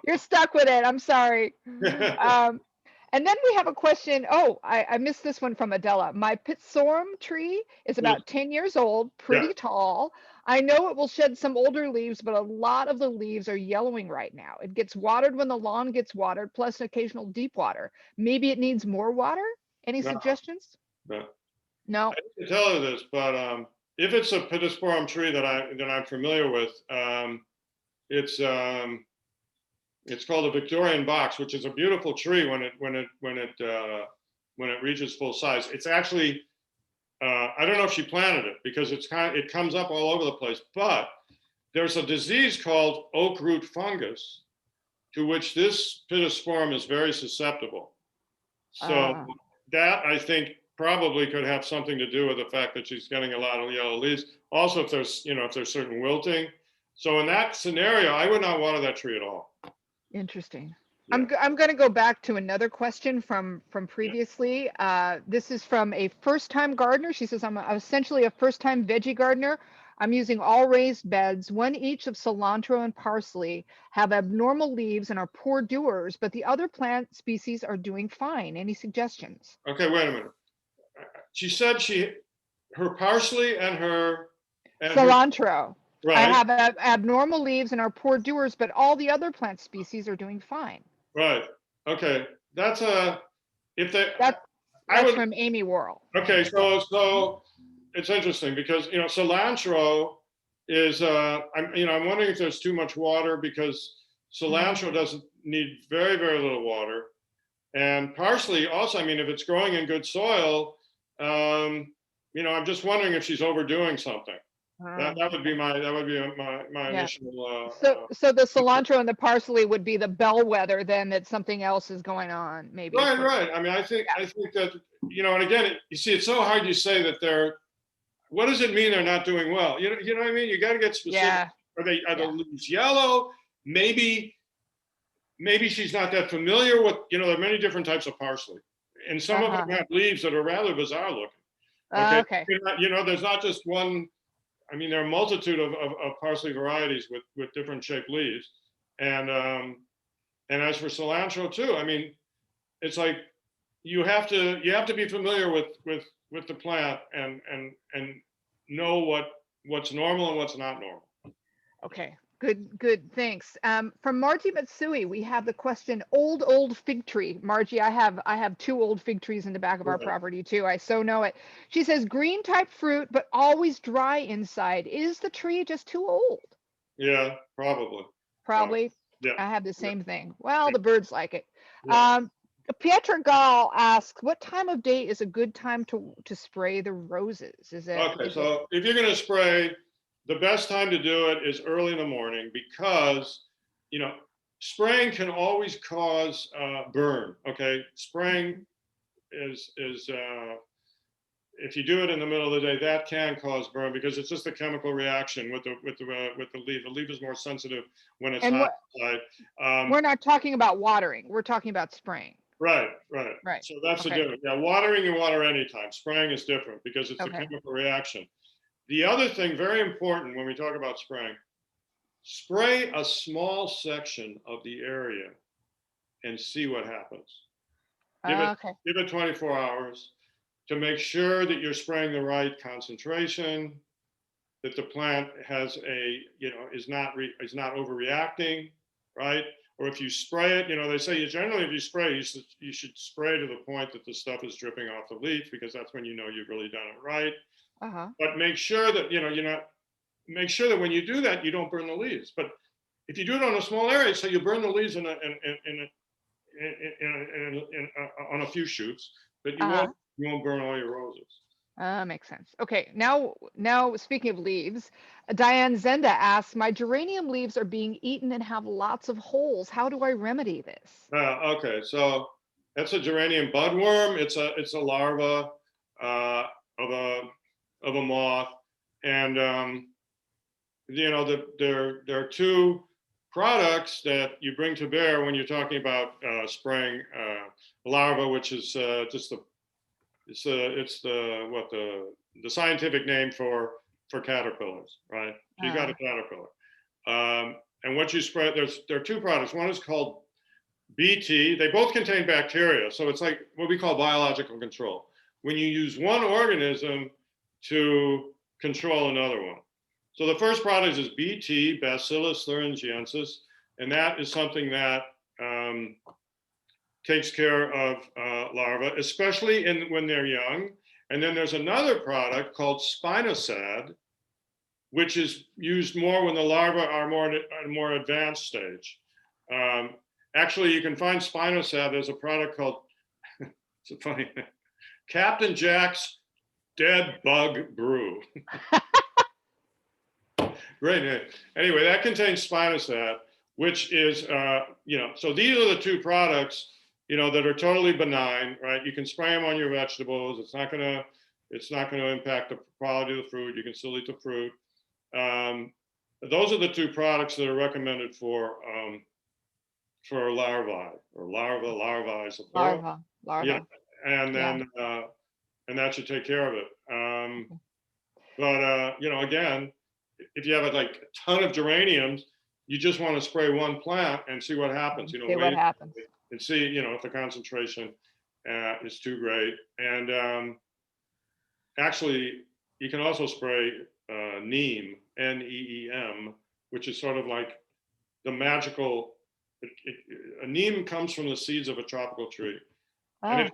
You're stuck with it. I'm sorry. And then we have a question. Oh, I missed this one from Adela. My pitsorm tree is about 10 years old, pretty tall. I know it will shed some older leaves, but a lot of the leaves are yellowing right now. It gets watered when the lawn gets watered, plus occasional deep water. Maybe it needs more water? Any suggestions? No. I didn't tell her this, but if it's a pitsorm tree that I'm familiar with, it's called a Victorian box, which is a beautiful tree when it reaches full size. It's actually I don't know if she planted it, because it comes up all over the place. But there's a disease called oak root fungus, to which this pittosporum is very susceptible. So that, I think, probably could have something to do with the fact that she's getting a lot of yellow leaves. Also, if there's, if there's certain wilting. So in that scenario, I would not water that tree at all. Interesting. Yeah. I'm going to go back to another question from previously. This is from a first-time gardener. She says, I'm essentially a first-time veggie gardener. I'm using all raised beds, one each of cilantro and parsley, have abnormal leaves and are poor doers, but the other plant species are doing fine. Any suggestions? Okay, wait a minute. She said her parsley and her cilantro. Right. I have abnormal leaves and are poor doers, but all the other plant species are doing fine. Right. Okay. That's from Amy Worrell. Okay, so it's interesting because cilantro is I'm wondering if there's too much water, because cilantro doesn't need very, very little water. And parsley also, I mean, if it's growing in good soil, I'm just wondering if she's overdoing something. That would be my initial. So the cilantro and the parsley would be the bellwether then that something else is going on, maybe. Right. I mean, I think that, and again, you see, it's so hard to say that what does it mean they're not doing well? You know what I mean? You got to get specific. Yeah. Are the leaves yellow? Maybe she's not that familiar with, there are many different types of parsley, and some of them have leaves that are rather bizarre looking. Okay. There's not just one. I mean, there are a multitude of parsley varieties with different shaped leaves, and as for cilantro too, I mean, it's like you have to be familiar with the plant and know what's normal and what's not normal. Okay, good, thanks. From Margie Matsui, we have the question: old fig tree. Margie, I have 2 old fig trees in the back of our property too. I so know it. She says green type fruit, but always dry inside. Is the tree just too old? Yeah, probably. Yeah. I have the same thing. Well, the birds like it. Yeah. Pietra Gall asks, what time of day is a good time to spray the roses? Is it so if you're going to spray, the best time to do it is early in the morning, because spraying can always cause burn. Okay, spraying is if you do it in the middle of the day, that can cause burn, because it's just a chemical reaction with the leaf. The leaf is more sensitive when it's hot outside. We're not talking about watering. We're talking about spraying. Right. So that's the difference. Yeah, watering, you water anytime. Spraying is different because it's a chemical reaction. The other thing, very important when we talk about spraying, spray a small section of the area and see what happens. Give it 24 hours to make sure that you're spraying the right concentration, that the plant has is not overreacting, right? Or if you spray it, they say generally if you spray, you should spray to the point that the stuff is dripping off the leaf, because that's when you've really done it right. But make sure that make sure that when you do that, you don't burn the leaves. But if you do it on a small area, so you burn the leaves on a few shoots, but you won't burn all your roses. Makes sense. Okay, now speaking of leaves, Diane Zenda asks, my geranium leaves are being eaten and have lots of holes. How do I remedy this? Okay, so that's a Geranium Budworm. It's a larva of a moth, and there are 2 products that you bring to bear when you're talking about spraying larva, which is just the scientific name for caterpillars, right? So you got a caterpillar, and what you spray, there are 2 products. One is called BT. They both contain bacteria, so it's like what we call biological control. When you use one organism to control another one. So the first product is BT, Bacillus thuringiensis, and that is something that takes care of larvae, especially when they're young. And then there's another product called spinosad, which is used more when the larvae are at a more advanced stage. Actually, you can find spinosad. There's a product called, it's a funny name, Captain Jack's Dead Bug Brew. Great name. Anyway, that contains spinosad, which is, so these are the 2 products. that are totally benign, right? You can spray them on your vegetables. It's not gonna impact the quality of the fruit. You can still eat the fruit. Those are the two products that are recommended for larvae or larvae is a plural. Larva. Yeah, and then and that should take care of it. But again, if you have like a ton of geraniums, you just want to spray one plant and see what happens. See what happens. And see, if the concentration is too great. And actually, you can also spray neem, Neem, which is sort of like the magical. A neem comes from the seeds of a tropical tree. And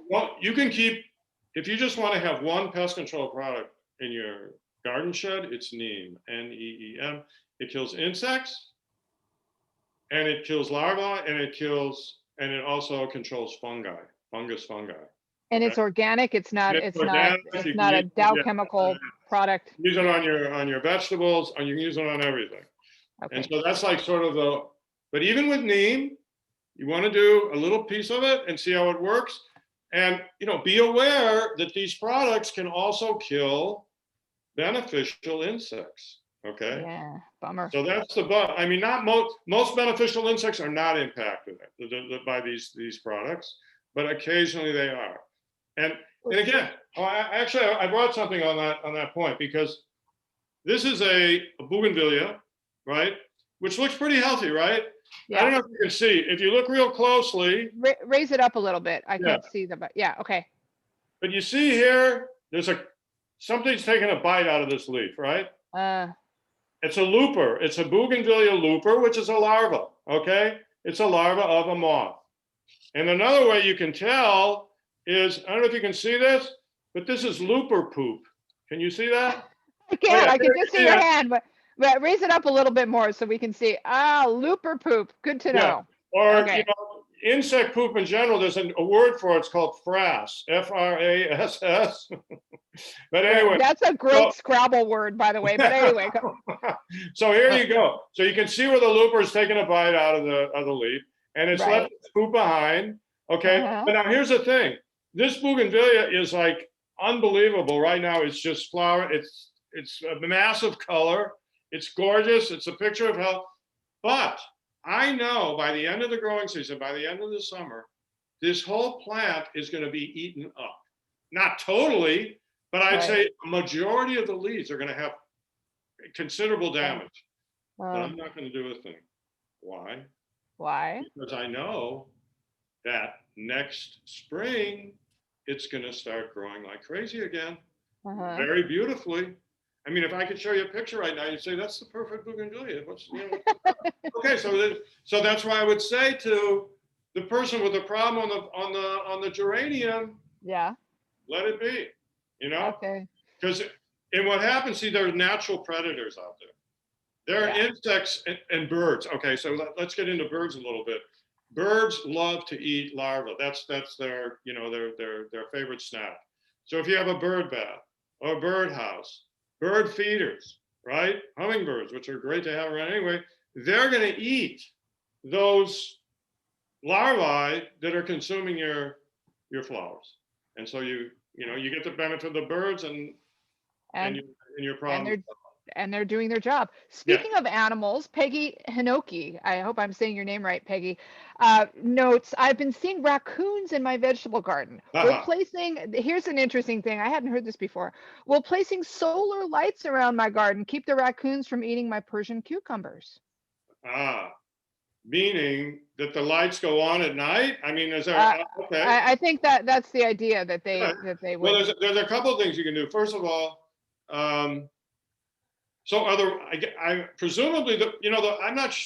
if you just want to have one pest control product in your garden shed, it's neem, Neem. It kills insects, and it kills larvae, and it also controls fungi. And it's organic. It's not a Dow chemical product. Use it on your vegetables, and you can use it on everything. Okay. And so that's like sort of but even with neem, you want to do a little piece of it and see how it works. And be aware that these products can also kill beneficial insects. Okay. Yeah, bummer. So that's the but. I mean, not most beneficial insects are not impacted by these products, but occasionally they are. And again, I brought something on that point, because this is a bougainvillea, right? Which looks pretty healthy, right? Yeah. I don't know if you can see. If you look real closely, raise it up a little bit. I can't see but okay. But you see here, something's taking a bite out of this leaf, right? It's a looper. It's a bougainvillea looper, which is a larva. Okay, it's a larva of a moth. And another way you can tell is, I don't know if you can see this, but this is looper poop. Can you see that? I can't. I can just see your hand, but raise it up a little bit more so we can see. Looper poop. Good to know. Or insect poop in general. There's a word for it. It's called frass. Frass. But anyway, that's a great Scrabble word, by the way. But anyway, so here you go. So you can see where the looper is taking a bite out of the leaf, and it's left poop behind. Okay, but now here's the thing. This bougainvillea is like unbelievable. Right now, it's just flower. It's a massive color. It's gorgeous. It's a picture of health. But I know by the end of the growing season, by the end of the summer, this whole plant is going to be eaten up. Not totally, but I'd say a majority of the leaves are going to have considerable damage. But I'm not going to do a thing. Why? Why? Because I know that next spring, it's going to start growing like crazy again. Very beautifully. I mean, if I could show you a picture right now, you'd say that's the perfect bougainvillea. Okay, so that's why I would say to the person with the problem on the geranium, let it be, Okay. Because what happens, see, there are natural predators out there. There are insects and birds. Okay, so let's get into birds a little bit. Birds love to eat larvae. That's their their favorite snack. So if you have a bird bath or a bird house, bird feeders, right? Hummingbirds, which are great to have around anyway, they're going to eat those larvae that are consuming your flowers. And so you get the benefit of the birds and your problem. And they're doing their job. Speaking of animals, Peggy Hinoki, I hope I'm saying your name right, Peggy, notes, I've been seeing raccoons in my vegetable garden. Here's an interesting thing. I hadn't heard this before. Will placing solar lights around my garden keep the raccoons from eating my Persian cucumbers? Meaning that the lights go on at night? I mean, is there, okay. I think that's the idea that they would. Well, there's a couple of things you can do. First of all, so I presumably I'm not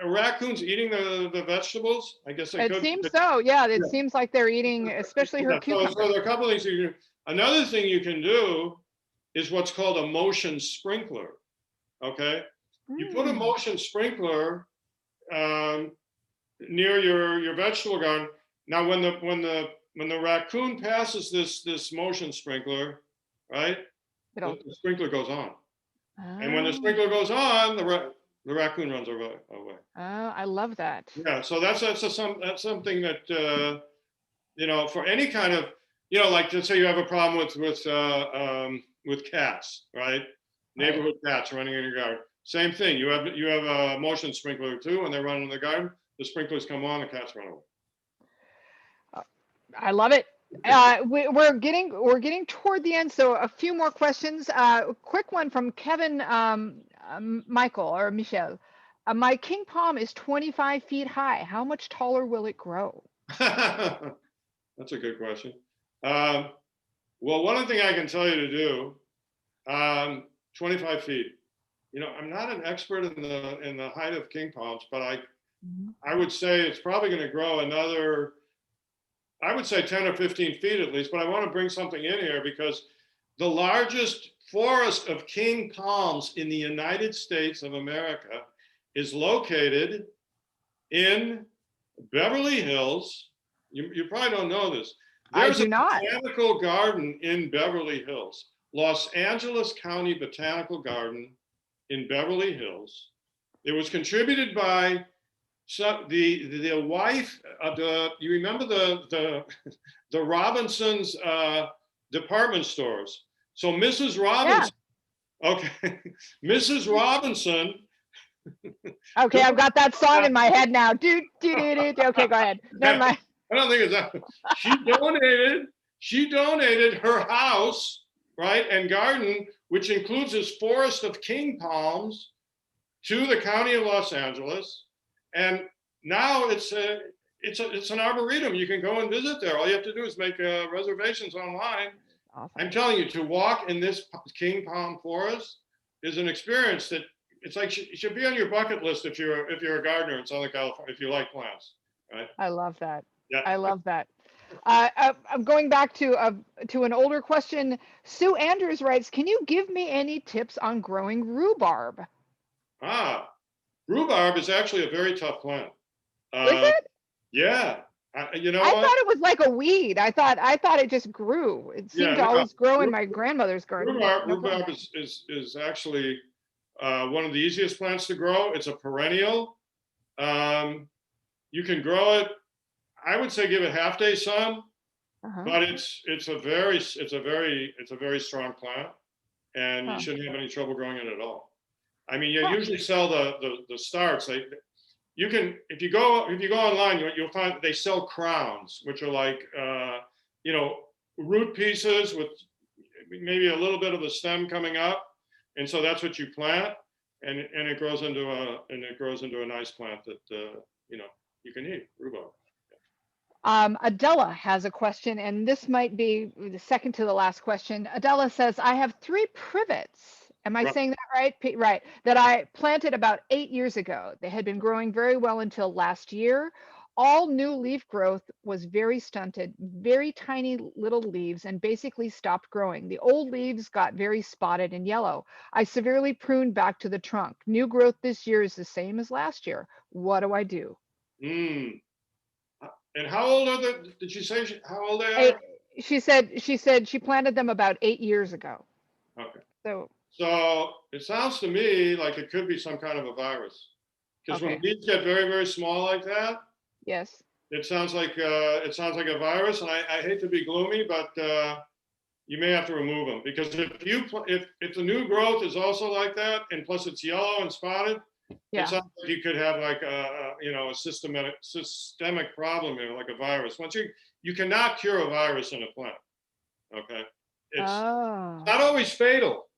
are raccoons eating the vegetables? I guess it seems so. Yeah, it seems like they're eating, especially her cucumbers. So there are a couple of things you can do. Another thing you can do is what's called a motion sprinkler. Okay, you put a motion sprinkler near your vegetable garden. Now, when the raccoon passes this motion sprinkler, right, the sprinkler goes on. And when the sprinkler goes on, the raccoon runs away. Oh, I love that. Yeah, so that's something that you know, for any kind of, you know, like let's say you have a problem with cats, right? Neighborhood cats running in your garden. Same thing. You have a motion sprinkler too, when they're running in the garden. The sprinklers come on, the cats run away. I love it. We're getting toward the end, so a few more questions. Quick one from Kevin Michael or Michelle. My king palm is 25 feet high. How much taller will it grow? That's a good question. Well, one thing I can tell you to do, 25 feet. You know, I'm not an expert in the height of king palms, but I would say it's probably going to grow another, I would say 10 or 15 feet at least. But I want to bring something in here because the largest forest of king palms in the United States of America is located in Beverly Hills. You probably don't know this. There's a botanical garden in Beverly Hills, Los Angeles County Botanical Garden in Beverly Hills. It was contributed by the wife of you remember the Robinsons department stores. So Mrs. Robinson, okay, Mrs. Robinson. Okay, I've got that song in my head now. Okay, go ahead. Never mind. I don't think it's that. She donated her house, right, and garden, which includes this forest of king palms, to the county of Los Angeles, and now it's an arboretum. You can go and visit there. All you have to do is make reservations online. Awesome. I'm telling you, to walk in this king palm forest is an experience that it's like it should be on your bucket list if you're a gardener in Southern California, if you like plants, right? I love that. Yeah. I love that. I'm going back to an older question. Sue Andrews writes, "Can you give me any tips on growing rhubarb?" Rhubarb is actually a very tough plant. Is it? Yeah. You know, I thought it was like a weed. I thought it just grew. It seemed to always grow in my grandmother's garden. Rhubarb is actually one of the easiest plants to grow. It's a perennial. You can grow it. I would say give it half-day sun, but it's a very strong plant, and you shouldn't have any trouble growing it at all. I mean, you usually sell the starts. You can, if you go online, you'll find that they sell crowns, which are like you know, root pieces with maybe a little bit of the stem coming up, and so that's what you plant, and it grows into a nice plant that you know, you can eat, rhubarb. Adela has a question, and this might be the second to the last question. Adela says, "I have 3 privets." Am I saying that right? Right. That I planted about 8 years ago. They had been growing very well until last year. All new leaf growth was very stunted, very tiny little leaves, and basically stopped growing. The old leaves got very spotted and yellow. I severely pruned back to the trunk. New growth this year is the same as last year. What do I do? And how old are did you say how old they are? She said she planted them about 8 years ago. Okay. So it sounds to me like it could be some kind of a virus. Because when leaves get very, very small like that, yes, it sounds like a virus. And I hate to be gloomy, but you may have to remove them, because if the new growth is also like that, and plus it's yellow and spotted, it sounds like you could have like a systemic problem here, like a virus. Once you cannot cure a virus in a plant. Okay, it's not always fatal.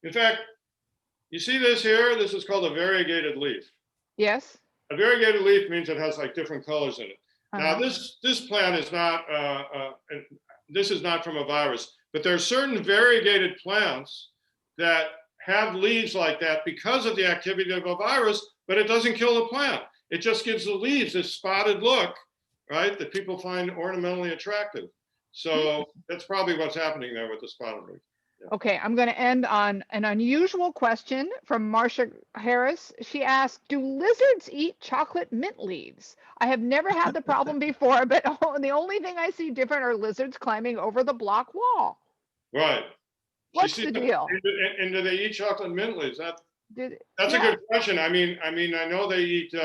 In fact, you see this here. This is called a variegated leaf. Yes. A variegated leaf means it has like different colors in it. Now this plant is not. This is not from a virus, but there are certain variegated plants that have leaves like that because of the activity of a virus, but it doesn't kill the plant. It just gives the leaves this spotted look, right, that people find ornamentally attractive. So that's probably what's happening there with the spotted leaf. Yeah. Okay, I'm going to end on an unusual question from Marcia Harris. She asked, "Do lizards eat chocolate mint leaves? I have never had the problem before, but the only thing I see different are lizards climbing over the block wall." Right. What's the deal? And do they eat chocolate mint leaves? That's a good question. I mean, I know they eat. You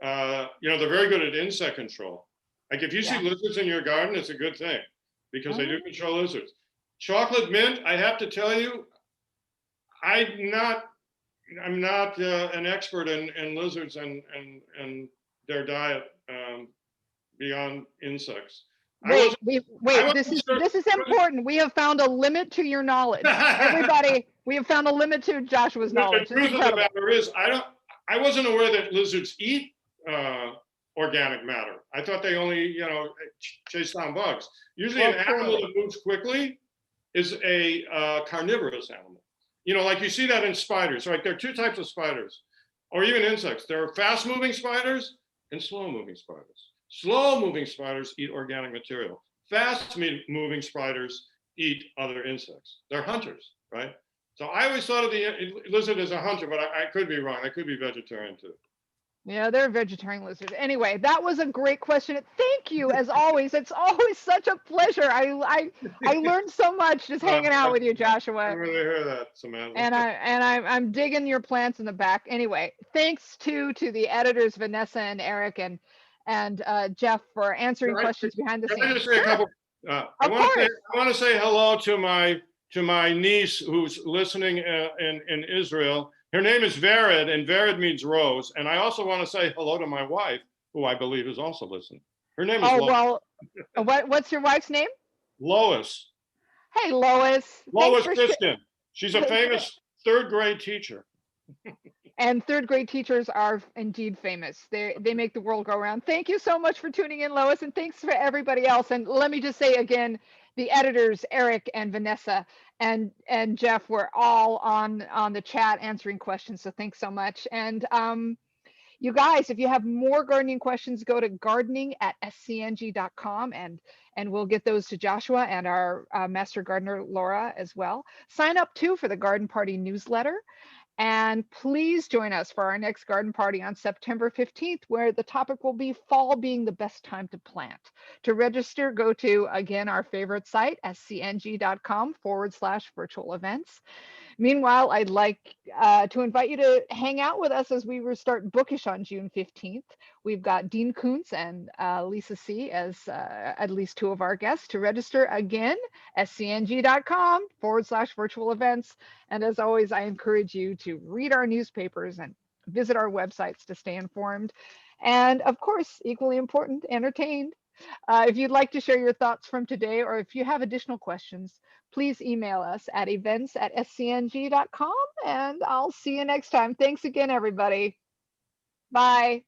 know, they're very good at insect control. Like if you see Yeah. lizards in your garden, it's a good thing because they do Oh. control lizards. Chocolate mint, I have to tell you, I'm not an expert in lizards and their diet beyond insects. Wait, I wait, wasn't sure. this is important. We have found a limit to your knowledge. Everybody, we have found a limit to Joshua's knowledge. The It's truth of the incredible. matter is, I wasn't aware that lizards eat organic matter. I thought they only, chase down bugs. Usually Well, an animal clearly. that moves quickly is a carnivorous animal. Like you see that in spiders, right? There are two types of spiders, or even insects. There are fast-moving spiders and slow-moving spiders. Slow-moving spiders eat organic material. Fast-moving spiders eat other insects. They're hunters, right? So I always thought of the lizard as a hunter, but I could be wrong. I could be vegetarian too. Yeah, they're vegetarian lizards. Anyway, that was a great question. Thank you, as always. It's always such a pleasure. I learned so much just hanging out with you, I Joshua. really hear that, Samantha. And I'm digging your plants in the back. Anyway, thanks to the editors Vanessa and Eric and Jeff for answering questions behind the Can I scenes. just say a couple? I want to say hello to my niece who's listening in Israel. Her name is Vered, and Vered means rose. And I also want to say hello to my wife, who I believe is also listening. Her name is Lois. Well, what's your wife's name? Lois. Hey, Lois. Lois Piskin. She's a famous third grade teacher. And third grade teachers are indeed famous. They make the world go round. Thank you so much for tuning in, Lois, and thanks for everybody else. And let me just say again, the editors, Eric and Vanessa and Jeff, were all on the chat answering questions. So thanks so much. And you guys, if you have more gardening questions, go to gardening@scng.com and we'll get those to Joshua and our master gardener, Laura, as well. Sign up too for the Garden Party newsletter. And please join us for our next garden party on September 15th, where the topic will be fall being the best time to plant. To register, go to, again, our favorite site, scng.com/virtual events. Meanwhile, I'd like to invite you to hang out with us as we restart Bookish on June 15th. We've got Dean Koontz and Lisa C as at least two of our guests. To register, again, scng.com/virtual events. And as always, I encourage you to read our newspapers and visit our websites to stay informed. And of course, equally important, entertained. If you'd like to share your thoughts from today, or if you have additional questions, please email us at events@scng.com, and I'll see you next time. Thanks again, everybody. Bye.